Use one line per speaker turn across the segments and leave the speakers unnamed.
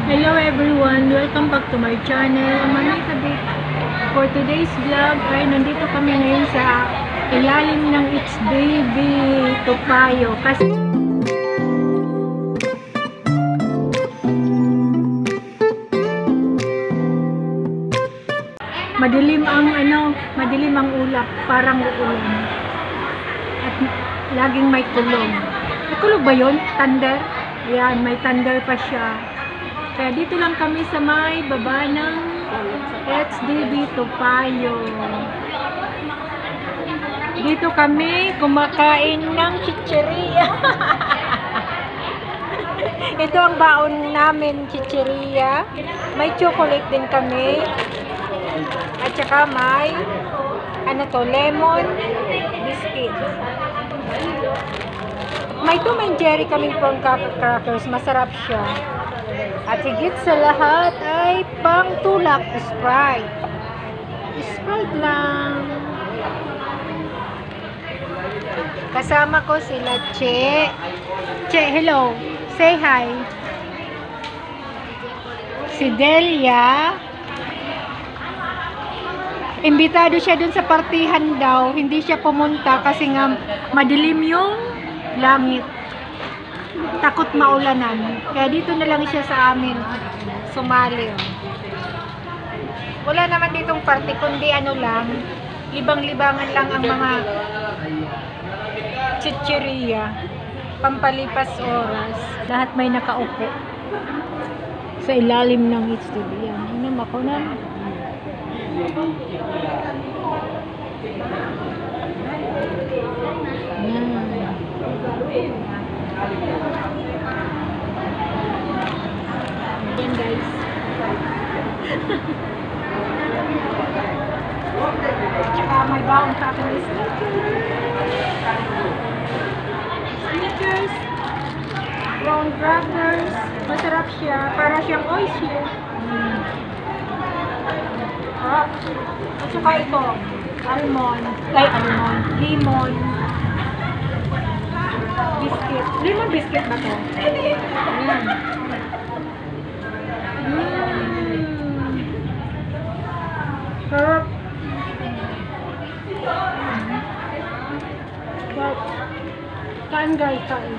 Hello everyone! Welcome back to my channel. Manay Tabi. For today's vlog ay nandito kami ngayon sa ilalim ng It's Baby Topayo. Kasi madilim ang ulap, parang uulan. At laging may kulog. May kulog ba yun? Thunder? Yan, may thunder pa siya. Kaya dito lang kami sa may baba ng HDB Topayo. Dito kami kumakain ng chicheria. Ito ang baon namin, chicheria. May chocolate din kami. At saka may lemon biscuit. May Tom and Jerry kaming prawn crackers. Masarap siya. At higit sa lahat ay pangtulak, Sprite. Sprite lang. Kasama ko sila Che. Che, hello. Say hi. Si Delia. Imbitado siya dun sa partihan daw. Hindi siya pumunta kasi nga madilim yung langit. Takot maulanan. Kaya dito na lang siya sa amin sumali. Wala naman ditong party kundi ano lang, libang-libangan lang ang mga chicheria, pampalipas oras. Lahat may nakaupo sa ilalim ng HDB. Yan. Inom ako na. Yan guys. Tsaka may baon sa akin is Snickers, brown crackers. Masarap siya. Para siyang oyster. At saka ito, lemon biscuit. Lemon biscuit ba ito? Ayan. Sarap. Kain guys, kain.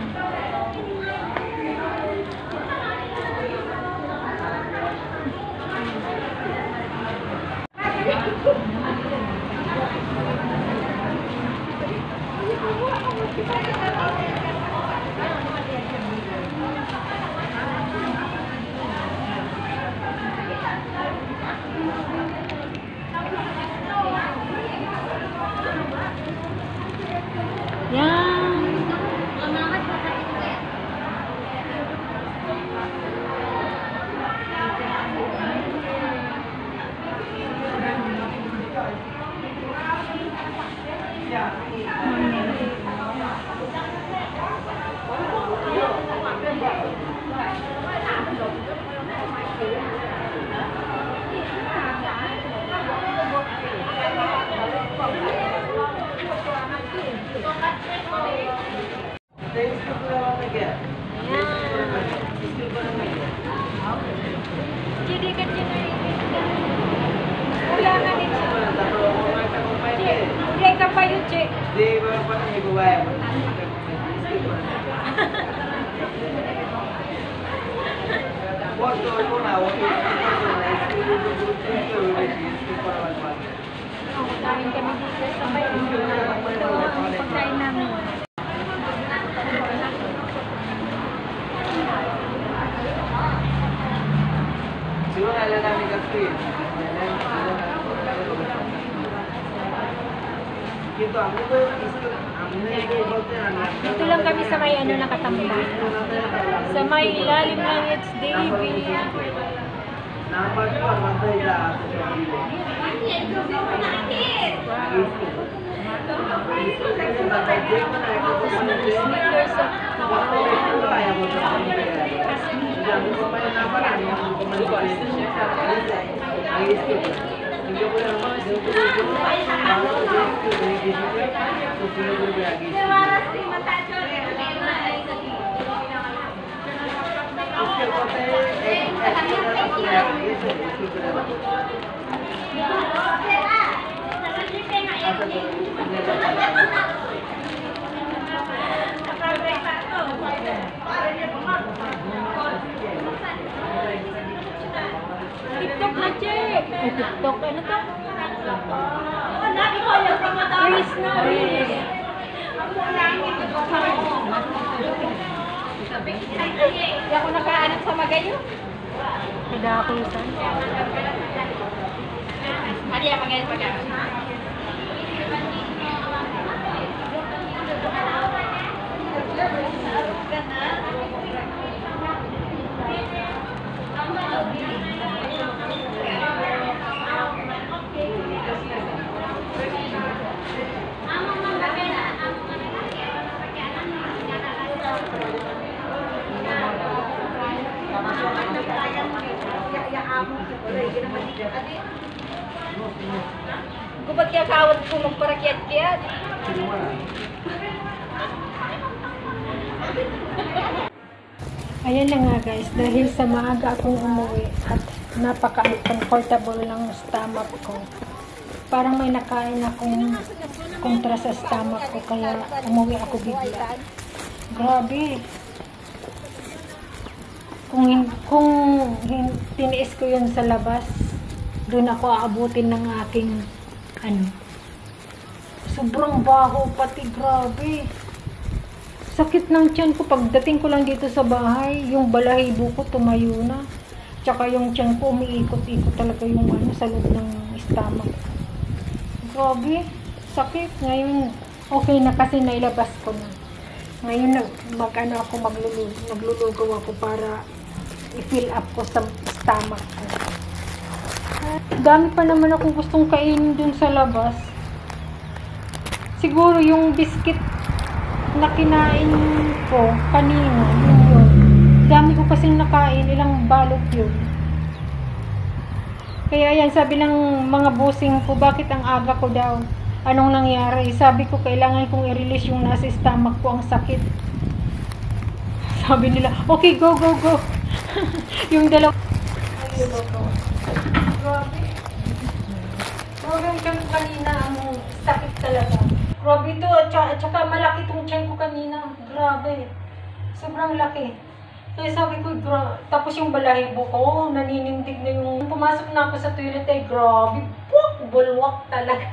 Jadi kerja ulangan ni Cik. Dia kapayu Cik. Dia berapa ni buat? Waktu aku nak waktu kain kami dito sampai pagkain namin. Dito lang kami sa may nakatambay. Sa may ilalim ng HDB. TikTok na, check! Ay, TikTok. Ano to? Reels na, Reels.
Hindi ako nakaanap sa magayo.
Kada ako isa.
Hindi ako magayo pag Kupag kaya kawat ko magparakyat-kyat.
Ayan na nga guys, dahil sa maaga akong umuwi at napaka-uncomfortable ng stomach ko. Parang may nakain akong kontra sa stomach ko kaya umuwi ako bigla. Grabe. Kung tiniis ko yun sa labas, doon ako aabutin ng aking sobrang baho pati, grabe. Sakit ng tiyan ko. Pagdating ko lang dito sa bahay, yung balahibo ko tumayo na. Tsaka yung tiyan ko umiikot-ikot talaga yung sa loob ng stomach. Grabe, sakit. Ngayon, okay na kasi nailabas ko na. Ngayon, maglulugaw ako para i-fill up ko sa stomach ko. Dami pa naman akong gustong kainin dun sa labas. Siguro yung biscuit na kinain ko kanina, yun. Dami ko kasing nakain, ilang balot yun. Kaya yan, sabi ng mga bossing ko, bakit ang aga ko daw? Anong nangyari? Sabi ko, kailangan kong i-release yung nasa stomach ko, ang sakit. Sabi nila, okay, go, go, go. Yung dalawa. Grabe. Grabe yung tiyan ko kanina, ang sakit talaga. Grabe ito, at saka malaki itong tiyan ko kanina. Grabe. Sobrang laki. Kaya sabi ko, tapos yung balahibo ko, naninindig na yung... Pumasok na ako sa toilet, ay grabe. Bulwak talaga.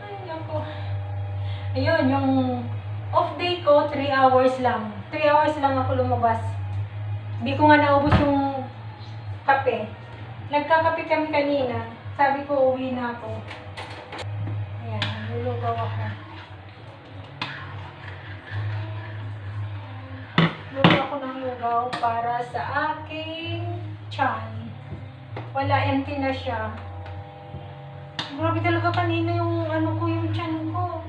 Ay, ako. Ayun, yung off day ko, 3 hours lang. 3 hours lang ako lumabas. Hindi ko nga naubos yung kape. Nagkakape kami kanina. Sabi ko, uwi na ako. Ayan, nilulugaw ako. Lugaw ako ng lugaw para sa aking tiyan. Wala, empty na siya. Grabe talaga kanina yung yung tiyan ko.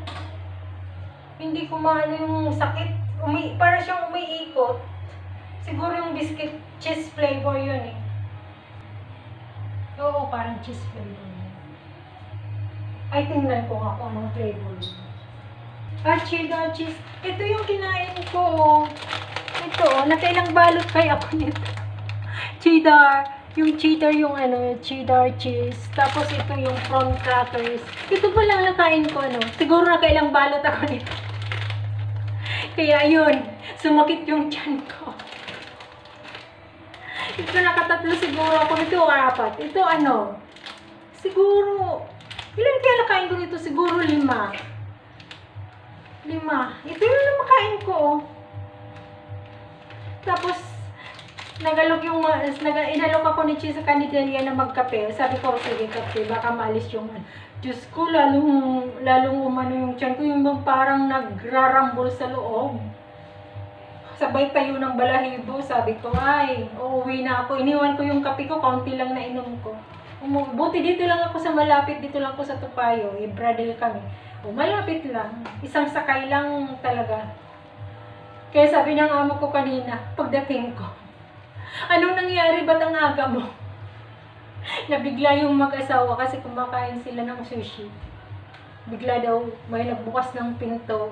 Hindi ko maano yung sakit. Para siyang umiikot. Siguro yung biscuit, cheese flavor yun eh. Oo, parang cheese flavor yun. Ay, tingnan ko nga kung anong flavor yun. Cheddar cheese. Ito yung kinain ko. Ito, nakailang balot kaya ako nito. Cheddar. Yung cheddar yung cheddar cheese. Tapos ito yung prawn crackers. Ito pa lang nakain ko Siguro nakailang balot ako nito. Kaya yun, sumakit yung tiyan ko. Ito nakatatlo siguro ako. Ito 4. Ito siguro, ilan kaya nakain ko nito? Siguro 5. 5. Ito yung namakain ko. Tapos, inalok ako ni Chi sa kanila na magkape. Sabi ko, sige kape, baka maalis yung Diyos ko, lalong umano yung tiyan ko, yung parang nagrarambol sa loob. Sabay tayo ng balahibo, sabi ko, ay, uuwi na ako. Iniwan ko yung kape ko, kaunti lang na inom ko. Buti dito lang ako sa malapit, dito lang ako sa Topayo, Bradel kami. Malapit lang, isang sakay lang talaga. Kaya sabi ng amo ko kanina, pagdating ko, anong nangyari? Ba't ang aga mo? Nabigla yung mag-asawa kasi kumakain sila ng sushi. Bigla daw may nagbukas ng pinto.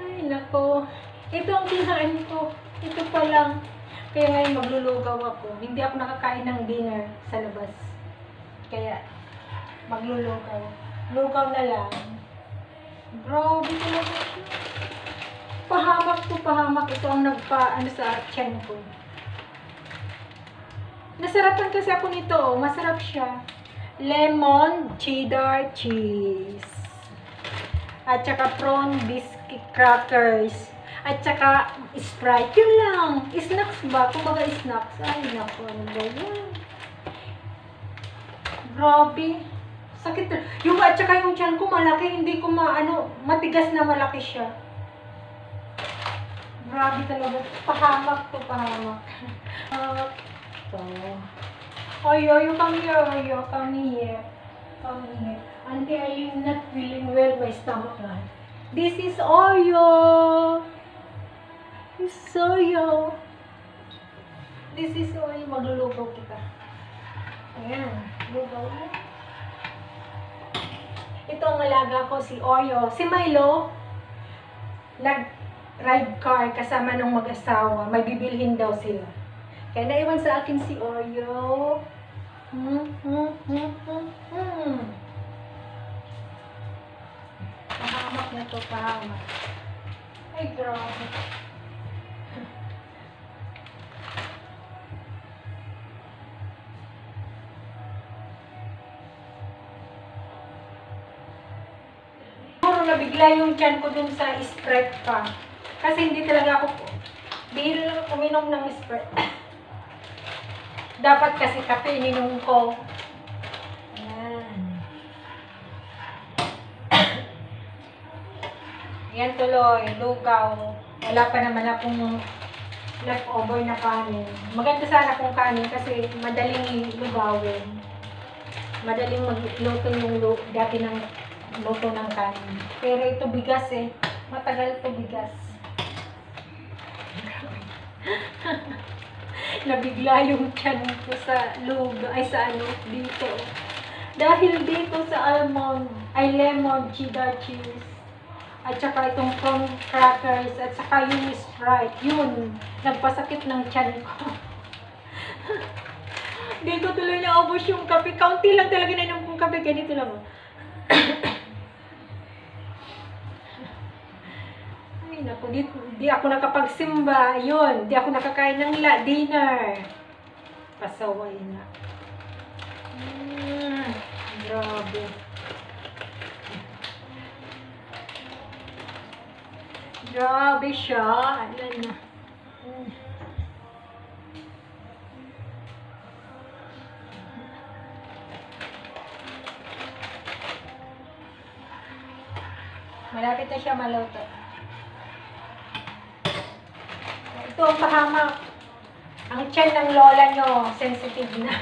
Ay, nako. Ito ang kinain ko. Ito pa lang. Kaya ngayon maglulugaw ako. Hindi ako nakakain ng dinner sa labas. Kaya maglulugaw. Lugaw na lang. Grabe talaga siya. Pahamak to pahamak. Ito ang ano sa tiyan ko. Nasarapan kasi ako nito. Masarap siya. Lemon cheddar cheese. At saka prawn biscuit crackers. At saka Sprite. Yun lang. Snacks ba? Kumbaga snacks. Ay, naku. Ano ba yun? Grabe. Sakit. Yung at saka yung tiyan ko malaki. Hindi ko matigas na malaki siya. Grabe talaga. Pahamak to pahamak. So. Oyo, come here. Oyo, come here. Come here. Auntie, are you not feeling well? My stomach line. This is Oreo. This is Oreo. This is Oreo. Maglulugaw kita. Ayan. Lugaw mo. Ito ang alaga ko, si Oreo. Si Milo, nag-ride car kasama ng mag-asawa. May bibilhin daw sila. Kaya naiwan sa akin si Oreo. Pahamak na to, pahamak. Ay, grabe. Puro nabigla yung tiyan ko dun sa Sprite pa. Kasi hindi talaga ako, bihira lang ako uminom ng Sprite. Dapat kasi kape ininom ko. Ayan. Ayan tuloy, lugaw. Wala pa naman akong leftover na kanin. Maganda sana kung kanin kasi madaling lugawin. Madaling magluto yung dati ng luto ng kanin. Pero ito bigas eh. Matagal ito bigas. Nabigla yung tiyan ko sa dito. Dahil dito sa lemon cheddar cheese. At saka itong prawn crackers at saka yung Sprite. Yun, nagpasakit ng tiyan ko. Dito tuloy na ubos yung kape. Kaunti lang talaga na yung kape. Ganito lang. Ay, naku, di ako nakapagsimba. Yun, di ako nakakain ng dinner. Pasaway na. Grabe. Grabe siya. Ayan na. Malapit na siya maluto. Ito ang pahamak. Ang tiyan ng lola nyo, sensitive na.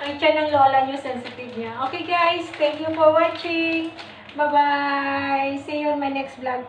Ang tiyan ng lola nyo, sensitive niya. Okay guys, thank you for watching. Bye-bye. See you on my next vlog.